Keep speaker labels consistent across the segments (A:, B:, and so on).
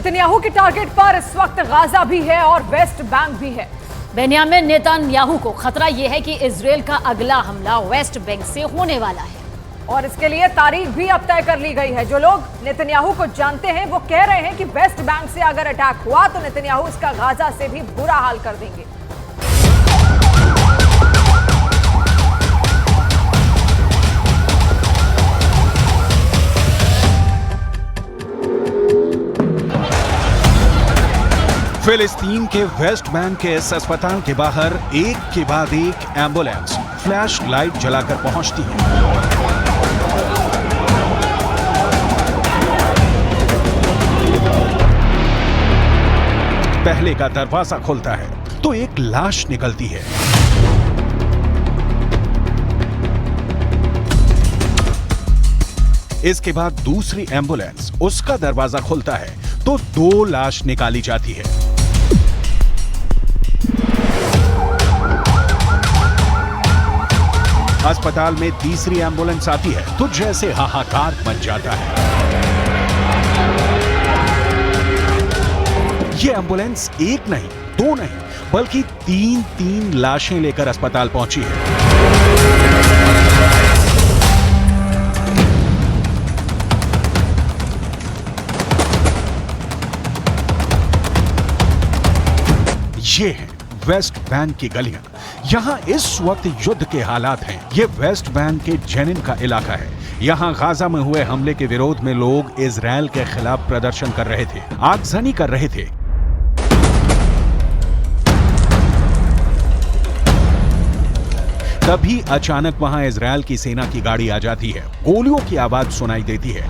A: Netanyahu के target पर इस वक्त गाजा भी है और वेस्ट बैंक भी है।
B: बेन्यामिन नेतन्याहू को खतरा यह है कि इजरायल का अगला हमला वेस्ट बैंक से होने वाला है
A: और इसके लिए तारीख भी अब तय कर ली गई है। जो लोग नेतन्याहू को जानते हैं वो कह रहे हैं कि वेस्ट बैंक से अगर अटैक हुआ तो नेतन्याहू इसका गाजा से भी बुरा हाल कर देंगे।
C: फिलिस्तीन के वेस्ट बैंक के इस अस्पताल के बाहर एक के बाद एक एम्बुलेंस फ्लैश लाइट जलाकर पहुंचती है। पहले का दरवाजा खुलता है तो एक लाश निकलती है। इसके बाद दूसरी एम्बुलेंस, उसका दरवाजा खुलता है तो 2 लाश निकाली जाती है। अस्पताल में तीसरी एम्बुलेंस आती है तो जैसे हाहाकार मच जाता है। ये एम्बुलेंस एक नहीं, 2 नहीं, बल्कि 3 लाशें लेकर अस्पताल पहुंची है। ये है वेस्ट बैंक की गलियां। यहां इस वक्त युद्ध के हालात हैं। ये वेस्ट बैंक के जेनिन का इलाका है। यहां गाजा में हुए हमले के विरोध में लोग इजरायल के खिलाफ प्रदर्शन कर रहे थे, आगजनी कर रहे थे। तभी अचानक वहां इजरायल की सेना की गाड़ी आ जाती है, गोलियों की आवाज सुनाई देती है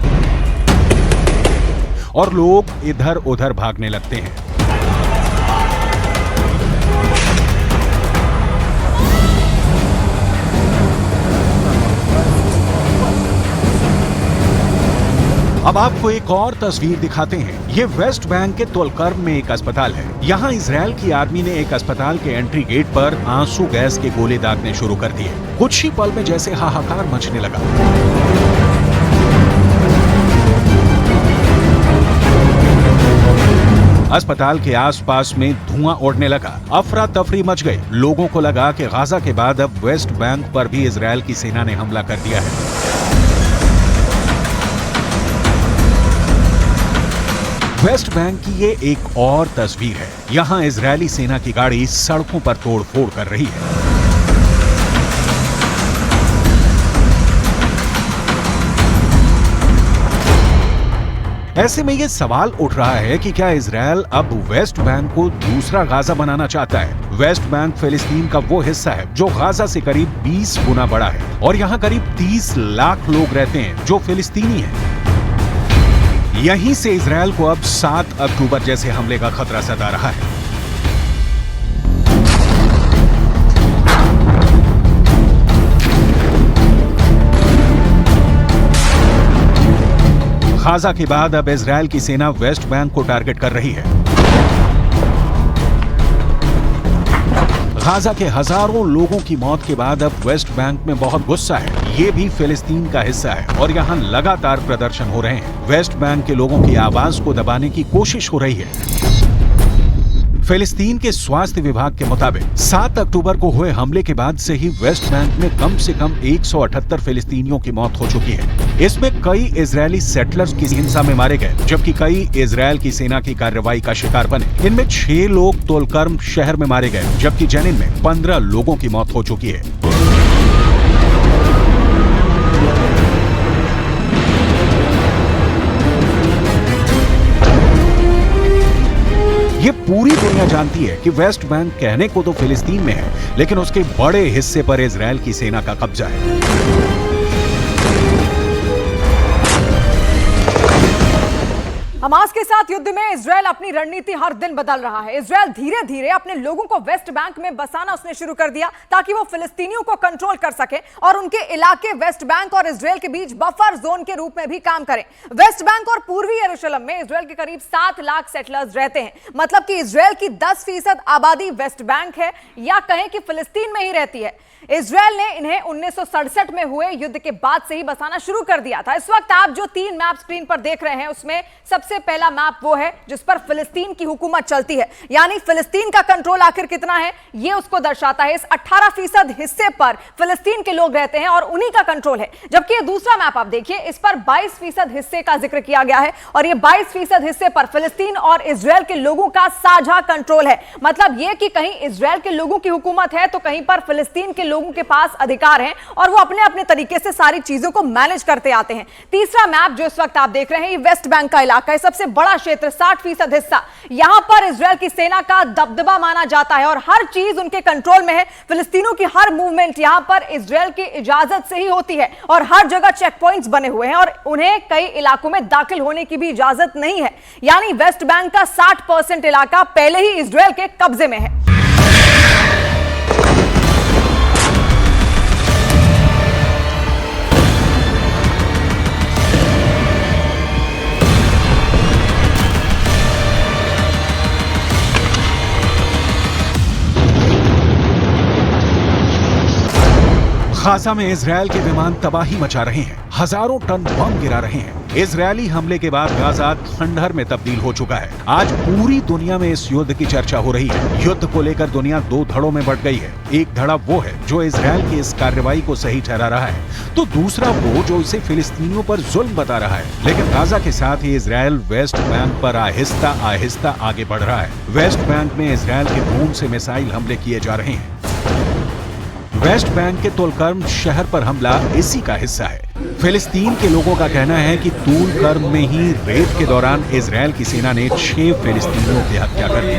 C: और लोग इधर उधर भागने लगते हैं। अब आपको एक और तस्वीर दिखाते हैं। ये वेस्ट बैंक के तुलकर्म में एक अस्पताल है। यहाँ इजरायल की आर्मी ने एक अस्पताल के एंट्री गेट पर आंसू गैस के गोले दागने शुरू कर दिए। कुछ ही पल में जैसे हाहाकार मचने लगा। अस्पताल के आसपास में धुआं उड़ने लगा, अफरा तफरी मच गई। लोगों को लगा कि गाजा के बाद अब वेस्ट बैंक पर भी इजरायल की सेना ने हमला कर दिया है। वेस्ट बैंक की ये एक और तस्वीर है। यहाँ इजरायली सेना की गाड़ी सड़कों पर तोड़फोड़ कर रही है। ऐसे में ये सवाल उठ रहा है कि क्या इजरायल अब वेस्ट बैंक को दूसरा गाजा बनाना चाहता है? वेस्ट बैंक फिलिस्तीन का वो हिस्सा है जो गाजा से करीब 20 गुना बड़ा है और यहाँ करीब 30 लाख लोग रहते हैं जो फिलिस्तीनी हैं। यहीं से इजरायल को अब 7 अक्टूबर जैसे हमले का खतरा सता रहा है। गाजा के बाद अब इजरायल की सेना वेस्ट बैंक को टारगेट कर रही है। गाजा के हजारों लोगों की मौत के बाद अब वेस्ट बैंक में बहुत गुस्सा है। ये भी फिलिस्तीन का हिस्सा है और यहाँ लगातार प्रदर्शन हो रहे हैं। वेस्ट बैंक के लोगों की आवाज को दबाने की कोशिश हो रही है। फिलिस्तीन के स्वास्थ्य विभाग के मुताबिक 7 अक्टूबर को हुए हमले के बाद से ही वेस्ट बैंक में कम से कम 178 फिलिस्तीनियों की मौत हो चुकी है। इसमें कई इजरायली सेटलर्स की हिंसा में मारे गए, जबकि कई इजरायल की सेना की कार्रवाई का शिकार बने। इनमें 6 लोग तुलकर्म शहर में मारे गए, जबकि जेनिन में 15 लोगों की मौत हो चुकी है। ये पूरी दुनिया जानती है कि वेस्ट बैंक कहने को तो फिलिस्तीन में है, लेकिन उसके बड़े हिस्से पर इजरायल की सेना का कब्जा है।
A: हमास के साथ युद्ध में इजरायल अपनी रणनीति हर दिन बदल रहा है। इजरायल धीरे धीरे अपने लोगों को वेस्ट बैंक में बसाना उसने शुरू कर दिया ताकि वो फिलिस्तीनियों को कंट्रोल कर सके और उनके इलाके वेस्ट बैंक और इजरायल के बीच बफर जोन के रूप में भी काम करें। वेस्ट बैंक और पूर्वी यरूशलेम में इजरायल के करीब 7 लाख सेटलर्स रहते हैं। मतलब कि इजरायल की 10% आबादी वेस्ट बैंक है या कहें कि फिलिस्तीन में ही रहती है। इजरायल ने इन्हें 1967 में हुए युद्ध के बाद से ही बसाना शुरू कर दिया था। इस वक्त आप जो 3 मैप स्क्रीन पर देख रहे हैं उसमें सबसे पहला मैप वो है जिस पर फिलिस्तीन की हुकूमत चलती है, यानी फिलिस्तीन का कंट्रोल आखिर कितना है ये उसको दर्शाता है। इस 18% हिस्से पर फिलिस्तीन के लोग रहते हैं और उन्हीं का कंट्रोल है। जबकि ये दूसरा मैप आप देखिए, इस पर 22% हिस्से का जिक्र किया गया है और ये 22% हिस्से पर फिलिस्तीन और इजरायल के लोगों का साझा कंट्रोल है। मतलब ये कि कहीं इजरायल के लोगों की हुकूमत है तो कहीं पर फिलिस्तीन के लोगों के पास अधिकार हैं और वो अपने अपने तरीके से सारी चीजों को मैनेज करते आते हैं। तीसरा मैप जो इस वक्त आप देख रहे हैं, ये वेस्ट बैंक का इलाका है, सबसे बड़ा क्षेत्र, 60% हिस्सा। यहां पर इजरायल की सेना का दबदबा माना जाता है और हर चीज उनके कंट्रोल में है। फिलिस्तीनों की हर मूवमेंट यहां पर इजरायल की इजाजत से ही होती है और हर जगह चेक पॉइंट्स बने हुए हैं और उन्हें कई इलाकों में दाखिल होने की भी इजाजत नहीं है। यानी वेस्ट बैंक का 60% इलाका पहले ही इजरायल के कब्जे में है।
C: गाजा में इजरायल के विमान तबाही मचा रहे हैं, हजारों टन बम गिरा रहे हैं। इजरायली हमले के बाद गाजा खंडहर में तब्दील हो चुका है। आज पूरी दुनिया में इस युद्ध की चर्चा हो रही है। युद्ध को लेकर दुनिया 2 धड़ों में बंट गई है। एक धड़ा वो है जो इजरायल की इस कार्रवाई को सही ठहरा रहा है, तो दूसरा वो जो इसे फिलिस्तीनियों पर जुल्म बता रहा है। लेकिन गाजा के साथ ही इजरायल वेस्ट बैंक पर आहिस्ता आहिस्ता आगे बढ़ रहा है। वेस्ट बैंक में इजरायल के ड्रोन से मिसाइल हमले किए जा रहे हैं। वेस्ट बैंक के तुलकर्म शहर पर हमला इसी का हिस्सा है। फिलिस्तीन के लोगों का कहना है कि तुलकर्म में ही रेड के दौरान इजरायल की सेना ने 6 फिलिस्तीनियों की हत्या कर दी।